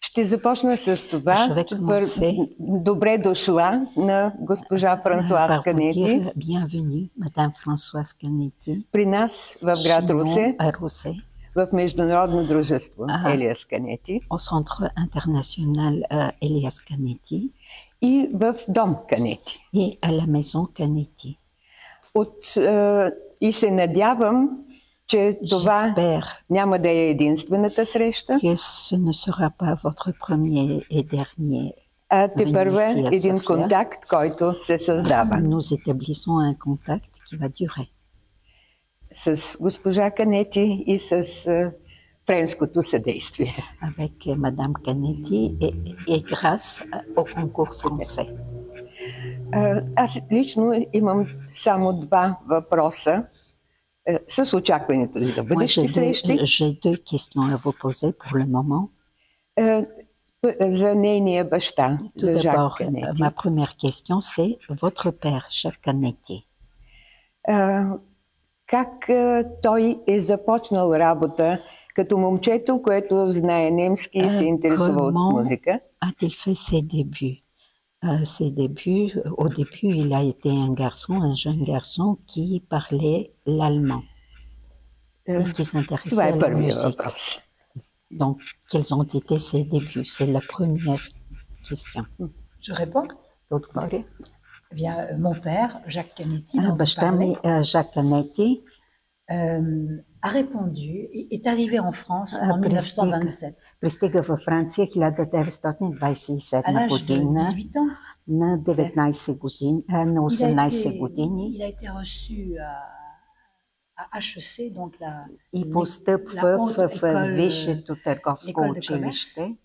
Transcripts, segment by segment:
Ще започна с това. Добре дошла на госпожа Франсуаз Канети. Bienvenue, Madame Françoise Canetti. При нас в град Русе, в Международно дружество Елиас Канети. Au Centre international Elias Canetti. И в дом Канети. Et à la maison Canetti. И се надявам, че това няма да е единствената среща. А тепърва един контакт, който се създава. С госпожа Канети и с френското съдействие. Avec Madame Canetti et grâce au concours français. Аз лично имам само два въпроса с очакването за бъдещи срещи. J'ai deux questions à vous poser pour le moment. За нейния баща, за Жак Канети. Ma première question, c'est votre père, Jacques Canetti. Как той е започнал работа като момчето, което знае немски и се интересува от музика? A-t-il fait ses débuts? Au début, il a été un jeune garçon qui parlait l'allemand et qui s'intéressait à la musique. Donc, quels ont été ses débuts? C'est la première question. Je réponds? Eh bien, mon père, Jacques Canetti, dont vous parlez, Jacques Canetti, a répondu, est arrivé en France en 1927. Пристига във Франция 1927 година. На 19 години, на 18 години. Il a été reçu à HEC, donc и постъпва в Висшето търговско училище.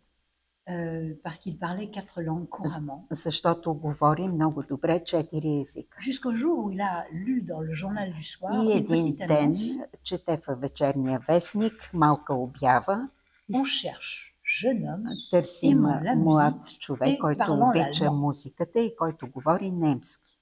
Parce qu'il parlait 4 langues couramment. Защото говори много добре 4 езика. Jusqu'au jour où il a lu dans le journal du soir и един ден чете във вечерния вестник малка обява. On cherche jeune homme, търсим млад човек, който обича музиката и който говори немски.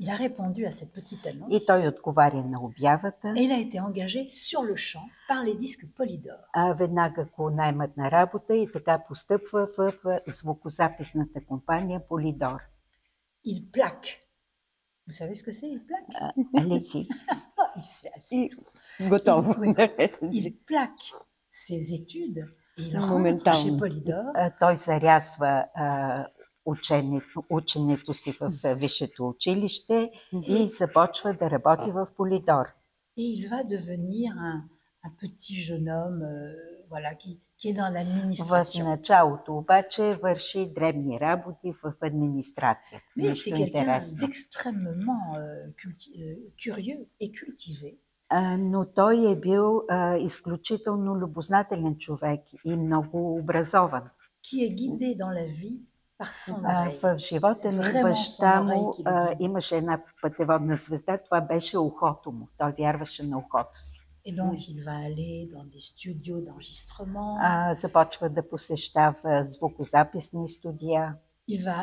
Il a répondu à cette petite annonce. И той отговаря на обявата. Et il a été engagé sur le champ par les disques Polydor. Веднага го наймат на работа и така постъпва в звукозаписната компания Polydor. Il plaque. Vous savez ce que c'est, il plaque? Allez-y. Готово. Il plaque ses études et il rentre chez Polydor. Той зарязва ученето си в висшето училище и започва да работи в Полидор. Et il va devenir un petit jeune homme, voilà, qui est dans l'administration. В началото обаче върши дребни работи в администрацията. Mais c'est quelqu'un d'extrêmement curieux et cultivé. Но той е бил изключително любознателен човек и много образован. Qui est guidé dans la vie. В живота ми баща му имаше една пътеводна звезда, това беше ухото му. Той вярваше на ухото си. Et donc il va aller dans des studios d'enregistrement. Започва да посещава звукозаписни студия. Il va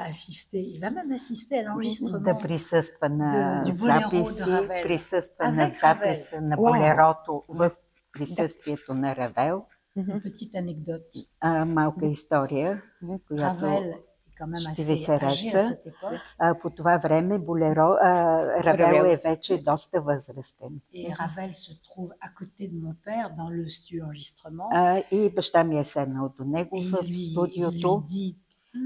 même assister à l'enregistrement. Да присъства на записи, присъства на записа на болерото в присъствието на Равел. Petite anecdote. Малка история, която ще ви хареса. По това време Равел е вече доста възрастен. Et Ravel se trouve à côté de mon père dans le studio d'enregistrement. И баща ми е седнал до него в студиото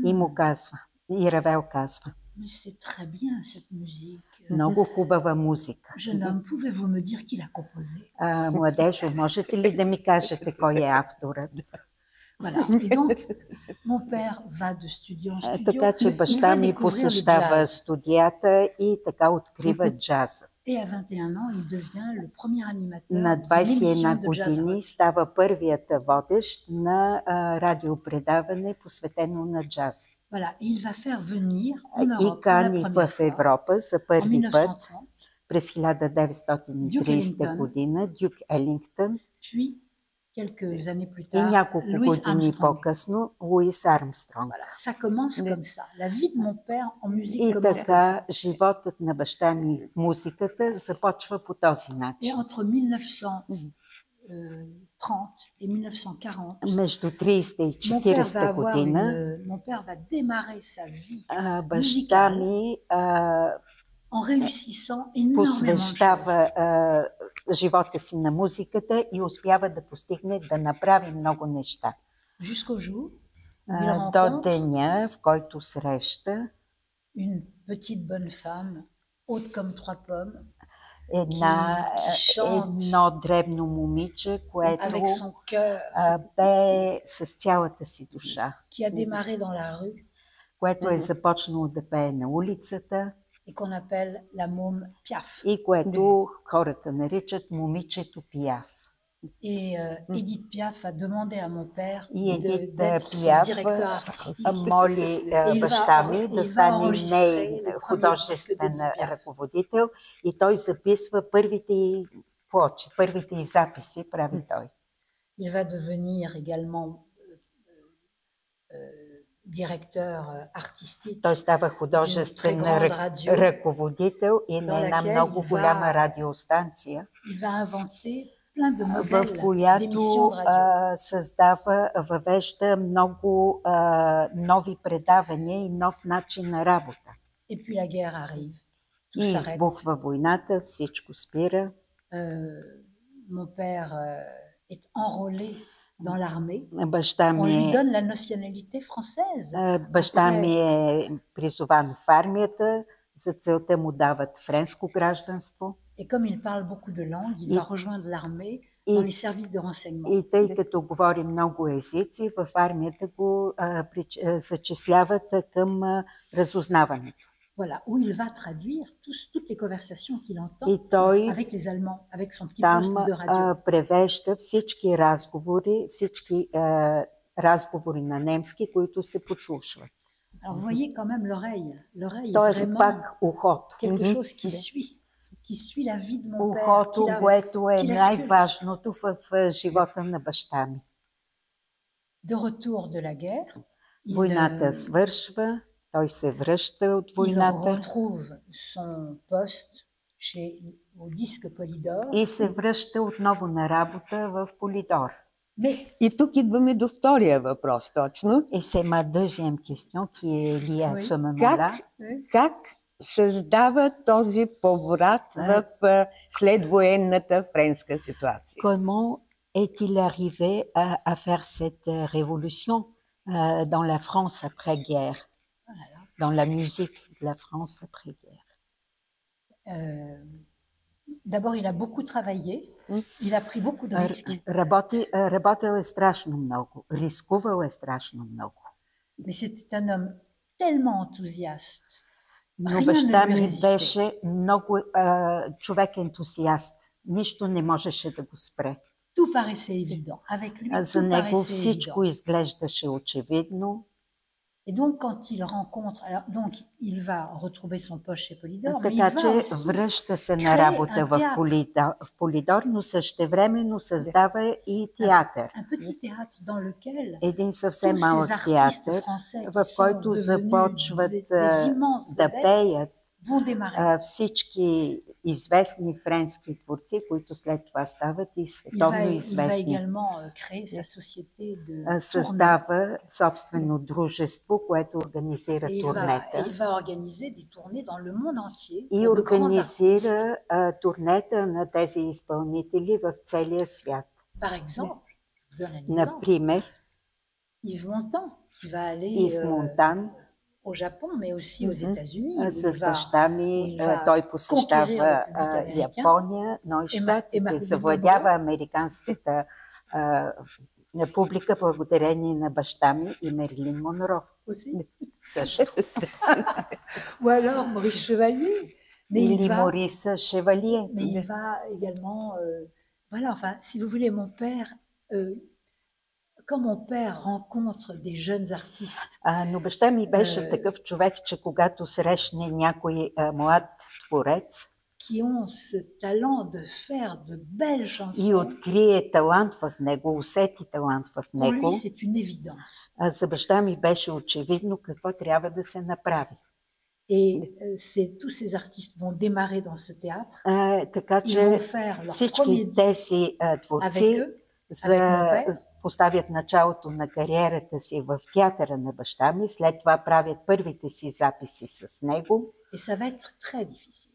и му казва, и Равел казва: Mais c'est très bien cette musique. Много хубава музика. Jeune homme, pouvez-vous me dire qui l'a composé? Младежо, можете ли да ми кажете кой е авторът? Voilà. Et donc, mon père va de studio en studio. Така че баща ми посещава студията и така открива джаза. Et à 21 ans, il devient le premier animateur. На 21 години става първият водещ на радиопредаване, посветено на джаз. Voilà, il va faire venir en Europe и кани в Европа за първи път през 1930 година Дюк Елингтън. Puis quelques années plus tard, и няколко години по-късно Луис Армстронг. Voilà, ça commence comme ça. La vie de mon père en musique и commence така, comme ça. животът на баща ми в музиката започва по този начин. Et entre 1930 et 1940, между 30 и 40 година, mon père va démarrer sa vie баща musicale ми en réussissant énormément de посвещава choses. живота си на музиката и успява да постигне, да направи много неща. Jusqu'au jour où il До rencontre деня, в който среща une petite bonne femme, haute comme 3 pommes, едно дребно момиче, което avec son cœur, пее с цялата си душа, qui a démarré dans la rue което е започнало да пее на улицата et qu'on appelle la môme Piaf. и което хората наричат момичето Пиаф. Et Edith Piaf a demandé à mon père Edith d'être son Piaf directeur artistique. моли баща ми да стане нейн художествен ръководител и той записва първите плочи, първите записи прави той. Il va devenir également directeur artistique. Той става художествен ръководител и на една много голяма радиостанция, Il va inventer plein de в modèles която d'émissions de radio. създава, въвежда много нови предавания и нов начин на работа. Et puis la guerre arrive. Tout И s'arrête. избухва войната, всичко спира. Mon père est enrôlé dans l'armée. Баща On lui ми donne la nationalité française. баща ми е призован в армията, за целта му дават френско гражданство. Et comme il parle beaucoup de langues, il va rejoindre l'armée dans les services de renseignement. И тъй като говори много езици, в армията го зачисляват към разузнаването. Voilà, où il va traduire toutes les conversations qu'il entend И той avec les Allemands, avec son petit там poste de radio. превежда всички разговори на немски, които се подслушват. Alors vous voyez quand même l'oreille est Тоест vraiment пак ухото. quelque chose qui suit la vie de mon père. Ухото, което е най-важното в живота на баща ми. De retour de la guerre, Войната свършва, той се връща от il войната retrouve son poste au disque Polydor. и се връща отново на работа в Полидор. И тук идваме до втория въпрос, точно. Et c'est ma deuxième question qui est liée à ce moment-là. Как създава този поврат в следвоенната френска ситуация? Comment est-il arrivé à faire cette révolution dans la France après-guerre, dans la musique de la France après-guerre? D'abord, il a beaucoup travaillé. Il a pris beaucoup de risques. Работил е страшно много, рискувал е страшно много. Mais c'était un homme tellement enthousiaste. Но баща ми беше много човек ентусиаст. Нищо не можеше да го спре. Tout paraissait évident. Avec lui, За него всичко изглеждаше очевидно. Et donc, quand il rencontre, alors, donc, il va retrouver son poste chez Polydor, mais Така il va че aussi връща се на работа в Полидор, но същевременно създава и театър. Un petit théâtre dans lequel Един съвсем tous ces малък artistes театър, français в qui sont който devenus започват des immenses да vedettes пеят vont démarrer. всички известни френски творци, които след това стават и световно Il va известни. également créer sa société de tournée. Създава собствено дружество, което организира Et il турнета. va organiser des tournées dans le monde entier. И de grands организира турнета на тези изпълнители в целия свят. Par exemple, je donne un exemple, Например, Yves Montand, qui va aller Ив Монтан au Japon, mais aussi aux États-Unis. où с il va- баща ми, той посещава Япония, но и Щатите, завладява американската публика благодарение на баща ми и Мерилин Монро. aussi. Също. Ou alors Maurice Chevalier. Mais Или Мориса Шевалие. mais il va également... voilà, enfin, si vous voulez, mon père... quand mon père rencontre des jeunes artistes... Но баща ми беше такъв човек, че когато срещне някой млад творец qui ont ce talent de faire de belles chansons, и открие талант в него, усети талант в pour lui, него, c'est une évidence. за баща ми беше очевидно какво трябва да се направи. Et tous ces artistes vont démarrer dans ce théâtre. Така Ils vont че faire leur premier всички disque тези avec творци eux. поставят началото на кариерата си в театъра на баща ми, след това правят първите си записи с него. Et ça va être très difficile.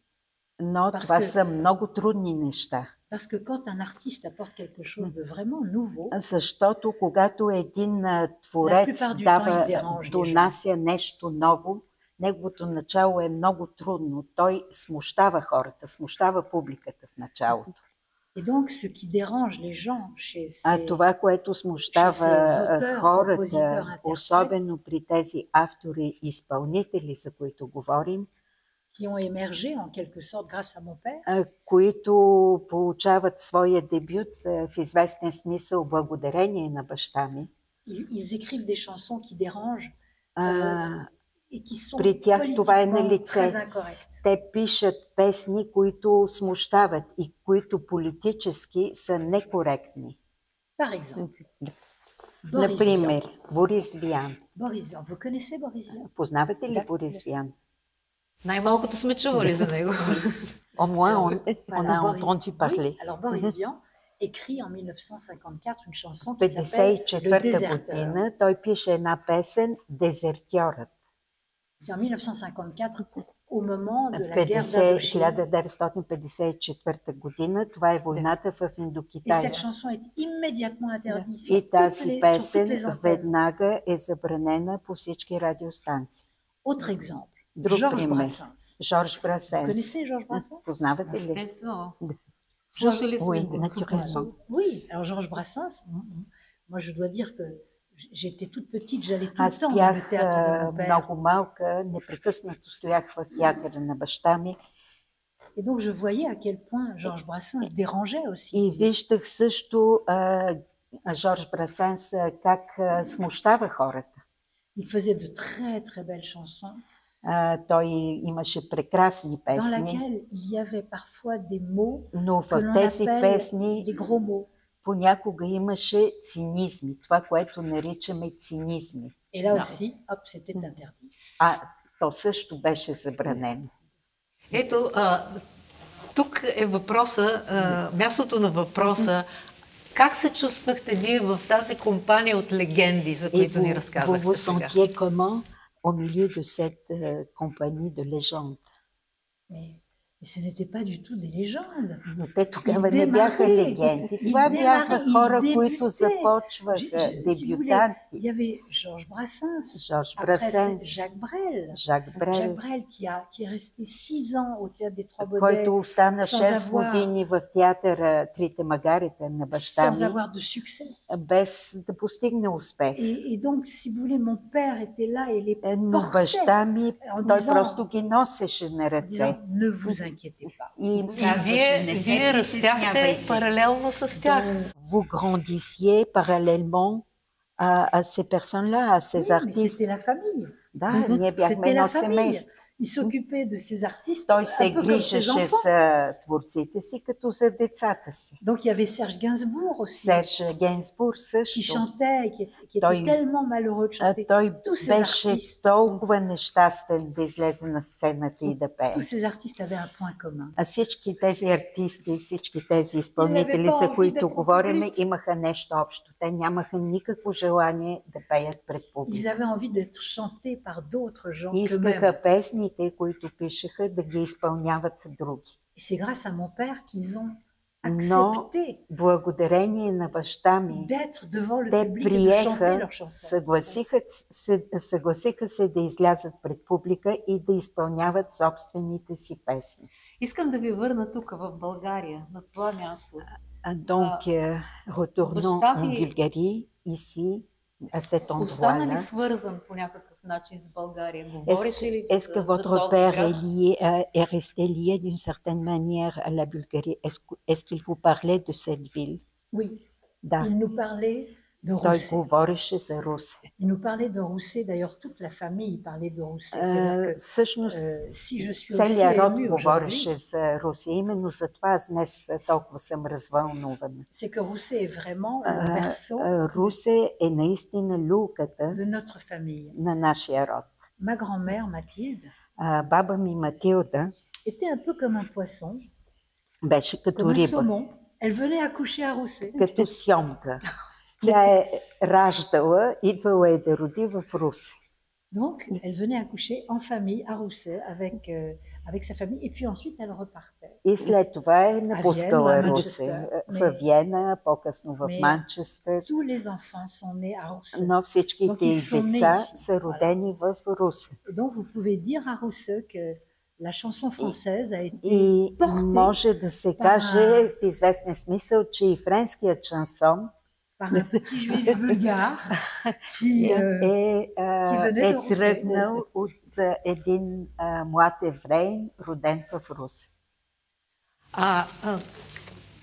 Но това са много трудни неща. Parce que quand un artiste apporte quelque chose de vraiment nouveau, защото когато един творец донася нещо ново, неговото начало е много трудно. Той смущава хората, смущава публиката в началото. Et donc, ce qui dérange les gens chez това, което смущава хората, особено при тези автори и изпълнители, за които говорим, qui ont émergé en quelque sorte grâce à mon père, които получават своя дебют в известен смисъл благодарение на баща ми. Ils écrivent des chansons qui dérangent et qui sont при тях това е на лице. très incorrectes. Те пишат песни, които смущават и които политически са некоректни. Par exemple, Например, Борис Виян. Boris Vian. Vous connaissez Boris Vian? Познавате ли Борис Виян? Най-малкото сме чували за него. Au moins, on a entendu parler. Oui, alors Boris Vian écrit en 1954 une chanson qui s'appelle Le Déserteur. Той пише една песен Дезертьорът. C'est en 1954, au moment de la guerre d'Indochine. 1954 година, това е войната в Индокитай. Et cette chanson est immédiatement interdite И тази песен веднага е забранена по всички радиостанции. Autre exemple. Друг Georges пример. Brassens. Жорж Брасенс. Vous connaissez Georges Brassens? Познавате ли? Естествено. Слушали сме го. Naturellement. Oui, alors Georges Brassens, moi je dois dire que j'étais toute petite, j'allais tout le Аз temps dans le бях théâtre de mon père. много малка, непрекъснато стоях в театъра на баща ми. Et donc je voyais à quel point Georges Brassens dérangeait aussi. И виждах също Жорж Брасенс как смущава хората. Il faisait de très très belles chansons. Той имаше прекрасни Dans песни, laquelle il y avait parfois des mots но que в l'on тези appelle песни des gros mots. понякога имаше цинизми, това, което наричаме цинизми. Et là aussi, hop, c'était interdit. То също беше забранено. Ето, тук е въпроса, мястото на въпроса. Как се чувствахте вие в тази компания от легенди, за които ни разказахте vous сега? sentiez comment au milieu de cette compagnie de légendes? Mais ce n'était pas du tout des légendes. Но те тогава не бяха легенди. Това бяха хора, които започваха, дебютанти. Il y avait Georges Brassens. Georges Après, Brassens. c'est Jacques Brel. Jacques Brel. Jacques Brel qui est resté 6 ans au théâtre des Trois Baudets. Който остана sans 6 avoir- години в театъра Трите магарита на баща sans ми, avoir de succès. без да постигне успех. Et donc, si vous voulez, mon père était là et les Но portait баща ми, en той disant- просто ги носеше на en ръце. disant, ne vous inquiétez pas. И И вие растяхте паралелно с тях. vous grandissiez parallèlement à ces personnes-là, à ces Oui, mais artistes. c'était la famille. Да, ние бяхме C'était едно la famille. семейство. Il s'occupait de ses artistes Той un се peu comme ses грижеше enfants. за творците си, като за децата си. Donc il y avait Serge Gainsbourg aussi, Серж Гейнсбур qui също. chantait, qui Той- était tellement malheureux de chanter. Той Tous ces беше artistes, толкова нещастен да излезе на сцената и да пее. tous ces artistes avaient un point commun. А всички тези артисти, всички тези изпълнители, pas за envie които d'être говорим, public. имаха нещо общо. Те нямаха никакво желание да пеят пред Ils публика. avaient envie d'être chantés par d'autres gens И qu'eux-mêmes. искаха песните, които пишеха, да ги изпълняват други. Et c'est grâce à mon père qu'ils ont Но accepté благодарение на баща ми, d'être devant le те public et de chanter приеха, leurs chansons. съгласиха се да излязат пред публика и да изпълняват собствените си песни. Искам да ви върна тук в България, на това място. Donc, retournons баща en ви- Bulgarie, ici, à cet Остана ли endroit-là. свързан по някакъв начин с България? Говореше ли Est-ce que за votre този père град? est resté lié d'une certaine manière à la Bulgarie? Est-ce qu'il vous parlait de cette ville? Oui, Да, il nous parlait de той Rousset. говореше за Русе. Il nous parlait de Rousset, d'ailleurs toute la famille parlait de Rousset. C'est-à-dire que, Всъщност, si je suis aussi целият род émue говореше aujourd'hui, за Русе. Именно за това аз днес толкова съм развълнувана. c'est que Rousset est vraiment le berceau Русе е наистина люлката de notre famille. на нашия род. Ma grand-mère, Mathilde, Баба ми Матилда était un peu comme un poisson, беше като comme un риба. saumon. Elle venait accoucher à Русе. Като сьомка. Тя е раждала, идвала е да роди в Русе. Donc, elle venait accoucher en famille à Rousset avec sa famille et puis ensuite elle repartait. И след това е напускала Русе в Виена, по-късно в Манчестър. Tous les enfants sont nés à Rousset. Но всичките деца са родени в Русе. Donc, vous pouvez dire à Rousset que la chanson française a été И portée може да се каже в известен смисъл, че и френският шансон par un petit juif bulgare qui venait de Rousset. тръгнал от един млад евреин, роден в Русе.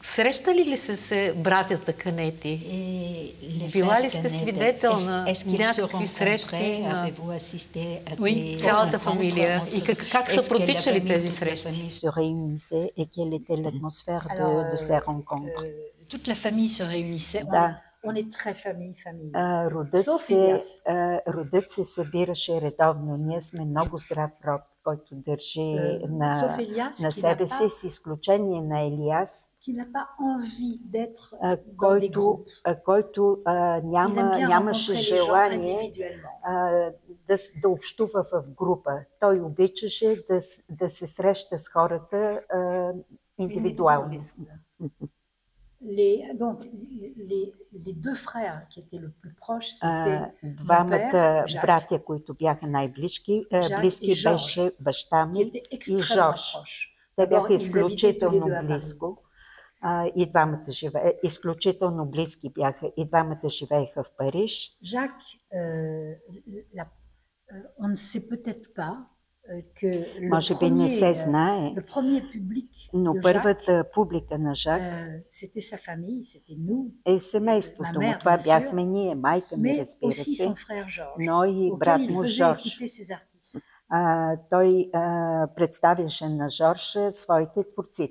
Срещали ли се братята Канети? Била ли сте свидетел на някакви срещи на цялата фамилия? И как са протичали тези срещи? Toute la famille se réunissait. On est très famille. Родът се събираше редовно. Ние сме много здрав род, който държи на себе си, с изключение на Елиас, който нямаше желание да общува в група. Той обичаше да се среща с хората индивидуално. Les deux frères qui étaient le plus proches, c'était двамата братя, които бяха най-близки, беше баща ми и Жорж. Те бяха изключително близко. И двамата изключително близки бяха. И двамата живееха в Париж. Жак, on ne sait peut-être pas que може би не се знае, le premier public но първата публика на Жак c'était sa famille, c'était nous, е семейството му. Това бяхме ние, майка ми, разбира се, но и брат му Жорж. Той представяше на Жорж своите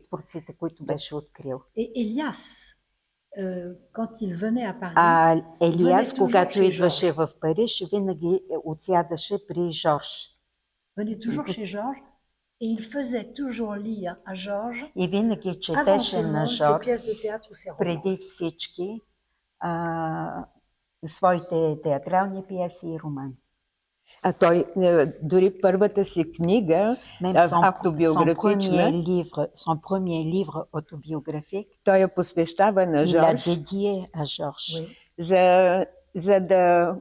творците, които беше открил. Елиас, когато идваше в Париж, винаги отсядаше при Жорж. Venait toujours chez Georges et il faisait toujours lire à Georges и винаги четеше на Жорж преди всички своите театрални пиеси и романи. А той дори първата си книга, автобиографична, son premier livre autobiographique, той я посвещава на Жорж, за да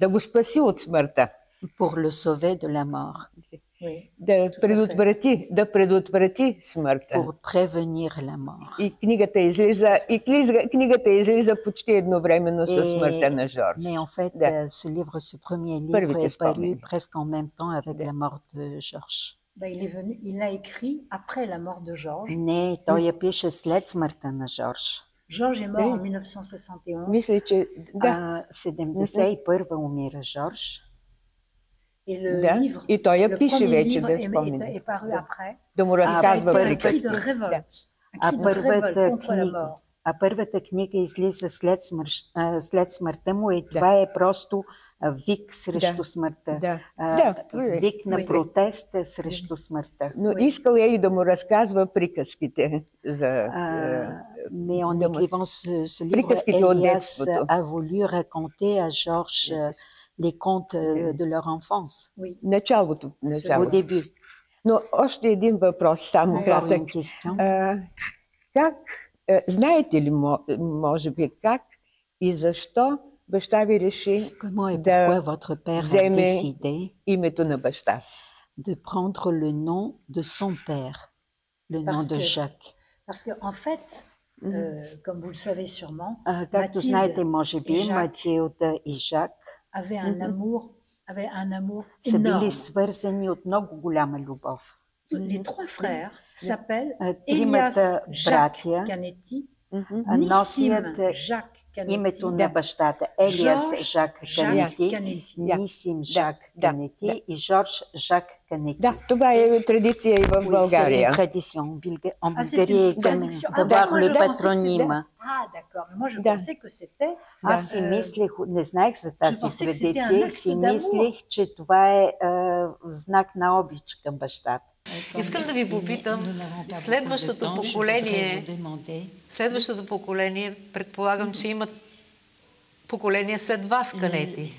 го спаси от смъртта. Pour le sauver de la mort. Да предотврати смъртта. Pour prévenir la mort. И книгата излиза почти едновременно с смъртта на Жорж. Mais en fait, ce livre, ce premier livre est paru presque en même temps avec la mort de Georges. Il l'a écrit après la mort de Georges. Не, той я пише след смъртта на Жорж. Georges est mort en 1971. Мисля, че 71 умира Жорж. И той я пише вече, да спомня. Да му разказва приказки. Първата книга излиза след смъртта му и това е просто вик срещу смъртта. Вик на протест срещу смъртта. Но искал я и да му разказва приказките за приказките от детството. A voulu raconter à Georges les contes de leur enfance. Началото. Au début. Но още един въпрос, само кратък. Как, знаете ли, може би, как и защо баща ви реши да вземе името на баща си? De prendre le nom de son père, le nom de Jacques. Parce que en fait, comme vous le savez sûrement, както знаете, може би, Матилда и Жак avaient un amour са били свързани от много голяма любов. Les trois frères s'appellent Elias Jacques Canetti, носят името на бащата Елиас Жак Канети, Нисим Жак Канети и Жорж Жак Канети. Да, това е традиция и в България. Традиция en Bulgarie d'avoir le patronyme. D'accord. Moi, je pensais que c'était... Аз си мислех, не знаех за тази традиция, си мислех, че това е знак на обич към бащата. Искам да ви попитам, следващото поколение, предполагам, че имат поколение след вас, Канети.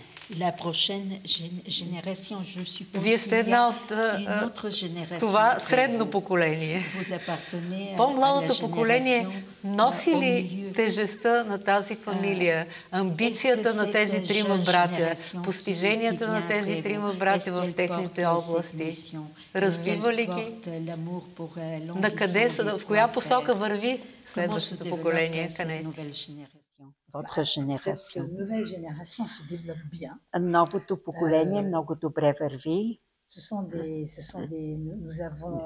Вие сте една от това средно поколение. По-младото поколение носи ли тежестта на тази фамилия, амбицията на тези трима братя, постиженията на тези трима братя в техните области? Развива ли ги? Накъде са, в коя посока върви следващото поколение, Канети? Votre génération. Cette nouvelle génération se développe bien. Новото поколение много добре върви. Nous avons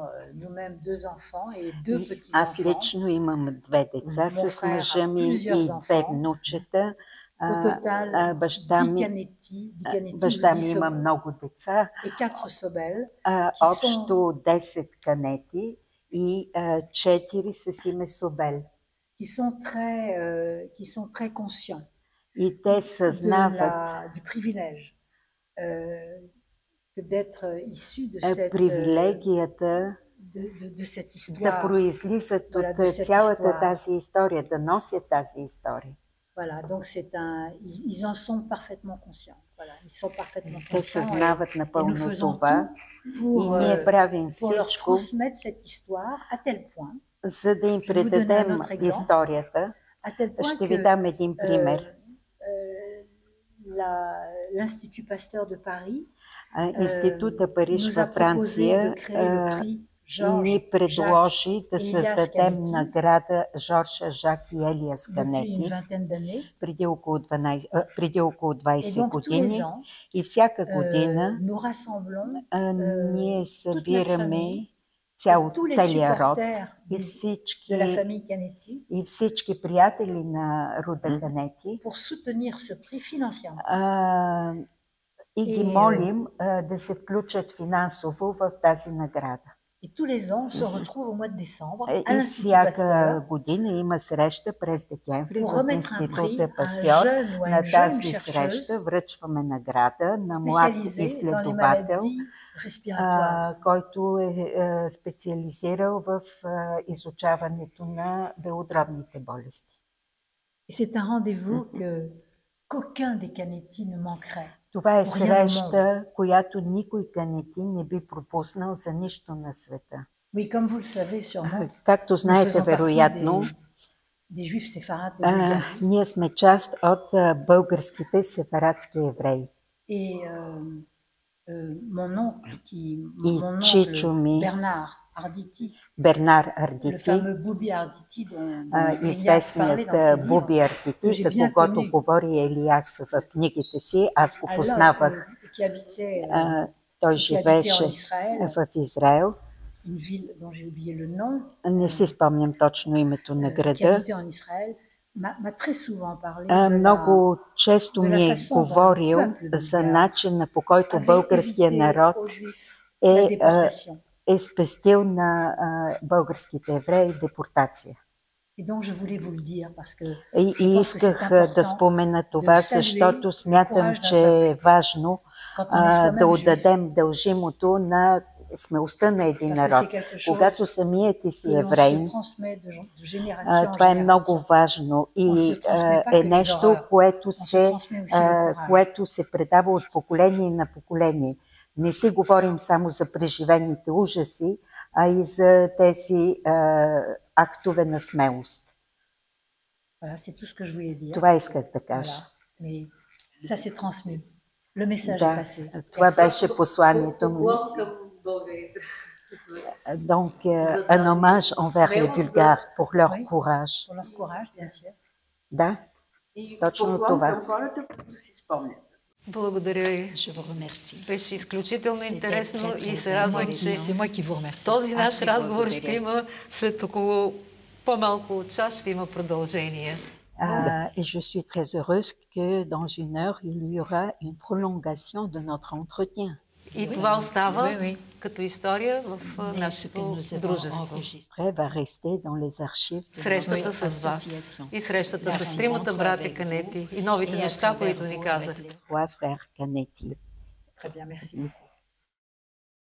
nous-mêmes 2 enfants et 2 petits-enfants. Аз лично имам 2 деца с мъжа ми и 2 внучета. Баща ми има много деца. Общо 10 канети и 4 с име Собел. Qui sont très conscients и те съзнават du privilège d'être issus de cette привилегията de cette histoire, да произлизат от цялата тази история, да носят тази история. Voilà, donc ils en sont parfaitement conscients. Voilà, ils sont parfaitement conscients. Те съзнават напълно това и ние правим всичко, за да им предадем историята. Ще ви дам един пример. L'Institut Pasteur de Paris, Института Париж във Франция ни предложи да създадем награда Жорж Жак и Елиас Канети преди около 20 години. И всяка година ние събираме целия род и всички приятели на рода Канети и ги молим да се включат финансово в тази награда. И всяка година има среща през декември в Института Пастьор. На тази среща връчваме награда на млад изследовател, който е специализирал в изучаването на белодробните болести. Това е среща, която никой канети не би пропуснал за нищо на света. Както знаете, вероятно, ние сме част от българските сефарадски евреи. И чичо ми, Бернар Ардити, известният Буби Ардити, за когото говори Елиас в книгите си, аз го познавах. Той живееше в Израел. Не си спомням точно името на града. Много често ми е говорил за начина, по който българския народ е спестил на българските евреи депортация. И исках да спомена това, защото смятам, че е важно да отдадем дължимото на смелостта на един народ. Когато самият ти си евреин, това е много важно и е нещо, което се предава от поколение на поколение. Не си говорим само за преживените ужаси, а и за тези актове на смелост. Това исках да кажа. Да, това беше посланието ми. Donc, un hommage envers les Bulgares pour leur courage. Да, точно това. Благодаря ви. Беше изключително интересно и се радвам, че този наш разговор ще има след около по-малко от час, ще има продължение. Et je suis très heureuse que dans une heure, il y aura une prolongation de notre entretien. И това остава като история в нашето дружество. Срещата с вас и срещата с тримата братя Канети и новите неща, които ни казахте. Trois frères Canetti. Très bien, merci.